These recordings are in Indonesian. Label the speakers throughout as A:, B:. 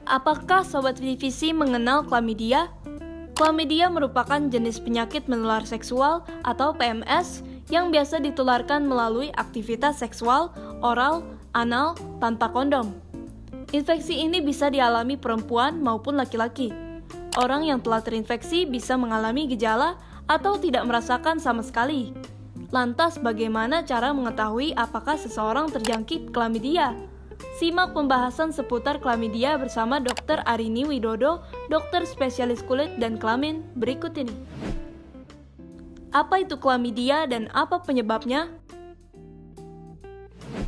A: Apakah Sobat Divisi mengenal klamidia? Klamidia merupakan jenis penyakit menular seksual atau PMS yang biasa ditularkan melalui aktivitas seksual, oral, anal, tanpa kondom. Infeksi ini bisa dialami perempuan maupun laki-laki. Orang yang telah terinfeksi bisa mengalami gejala atau tidak merasakan sama sekali. Lantas bagaimana cara mengetahui apakah seseorang terjangkit klamidia? Simak pembahasan seputar klamidia bersama Dr. Arini Widodo, dokter spesialis kulit dan kelamin berikut ini. Apa itu klamidia dan apa penyebabnya?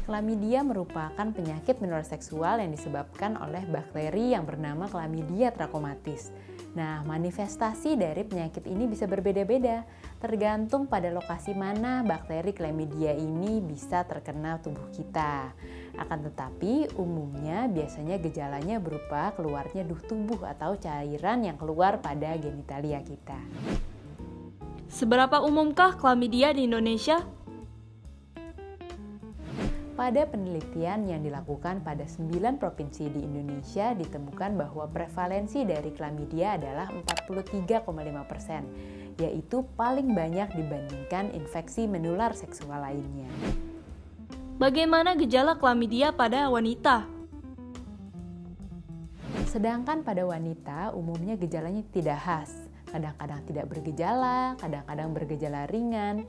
B: Klamidia merupakan penyakit menular seksual yang disebabkan oleh bakteri yang bernama Chlamydia trachomatis. Nah, manifestasi dari penyakit ini bisa berbeda-beda, tergantung pada lokasi mana bakteri Chlamydia ini bisa terkena tubuh kita. Akan tetapi, umumnya biasanya gejalanya berupa keluarnya duh tubuh atau cairan yang keluar pada genitalia kita.
A: Seberapa umumkah klamidia di Indonesia?
B: Pada penelitian yang dilakukan pada 9 provinsi di Indonesia ditemukan bahwa prevalensi dari klamidia adalah 43,5%, yaitu paling banyak dibandingkan infeksi menular seksual lainnya.
A: Bagaimana gejala klamidia pada wanita?
B: Sedangkan pada wanita umumnya gejalanya tidak khas, kadang-kadang tidak bergejala, kadang-kadang bergejala ringan,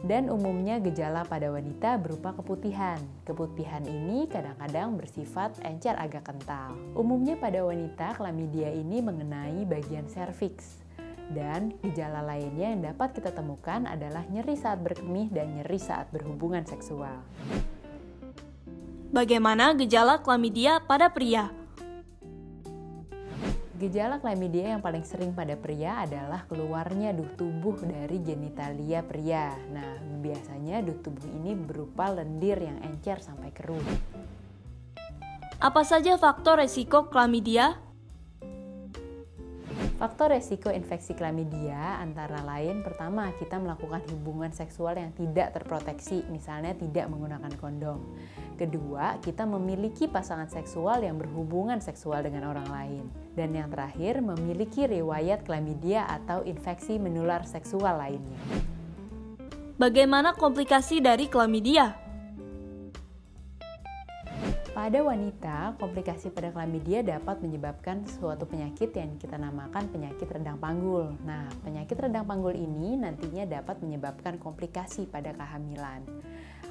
B: dan umumnya gejala pada wanita berupa keputihan. Keputihan ini kadang-kadang bersifat encer agak kental. Umumnya pada wanita, klamidia ini mengenai bagian serviks. Dan gejala lainnya yang dapat kita temukan adalah nyeri saat berkemih dan nyeri saat berhubungan seksual.
A: Bagaimana gejala klamidia pada pria?
B: Gejala klamidia yang paling sering pada pria adalah keluarnya duh tubuh dari genitalia pria. Nah, biasanya duh tubuh ini berupa lendir yang encer sampai keruh.
A: Apa saja faktor resiko klamidia?
B: Faktor resiko infeksi klamidia antara lain pertama kita melakukan hubungan seksual yang tidak terproteksi, misalnya tidak menggunakan kondom. Kedua, kita memiliki pasangan seksual yang berhubungan seksual dengan orang lain. Dan yang terakhir, memiliki riwayat klamidia atau infeksi menular seksual lainnya.
A: Bagaimana komplikasi dari klamidia?
B: Pada wanita, komplikasi pada klamidia dapat menyebabkan suatu penyakit yang kita namakan penyakit rendang panggul. Nah, penyakit rendang panggul ini nantinya dapat menyebabkan komplikasi pada kehamilan.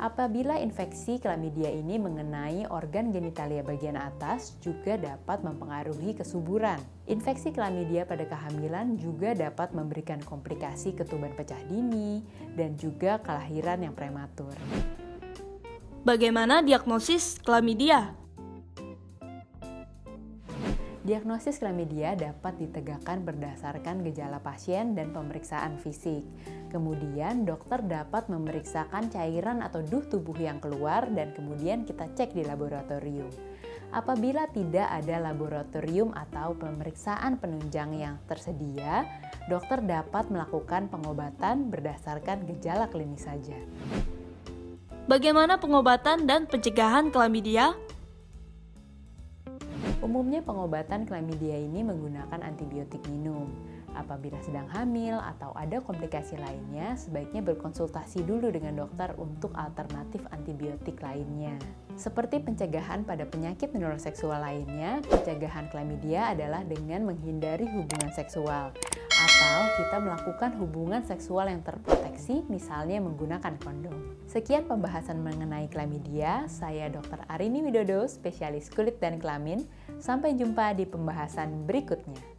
B: Apabila infeksi klamidia ini mengenai organ genitalia bagian atas, juga dapat mempengaruhi kesuburan. Infeksi klamidia pada kehamilan juga dapat memberikan komplikasi ketuban pecah dini dan juga kelahiran yang prematur.
A: Bagaimana diagnosis klamidia?
B: Diagnosis klamidia dapat ditegakkan berdasarkan gejala pasien dan pemeriksaan fisik. Kemudian dokter dapat memeriksakan cairan atau duh tubuh yang keluar dan kemudian kita cek di laboratorium. Apabila tidak ada laboratorium atau pemeriksaan penunjang yang tersedia, dokter dapat melakukan pengobatan berdasarkan gejala klinis saja.
A: Bagaimana pengobatan dan pencegahan klamidia?
B: Umumnya pengobatan klamidia ini menggunakan antibiotik minum. Apabila sedang hamil atau ada komplikasi lainnya, sebaiknya berkonsultasi dulu dengan dokter untuk alternatif antibiotik lainnya. Seperti pencegahan pada penyakit menular seksual lainnya, pencegahan klamidia adalah dengan menghindari hubungan seksual atau kita melakukan hubungan seksual yang terproteksi, misalnya menggunakan kondom. Sekian pembahasan mengenai klamidia. Saya Dr. Arini Widodo, spesialis kulit dan kelamin. Sampai jumpa di pembahasan berikutnya.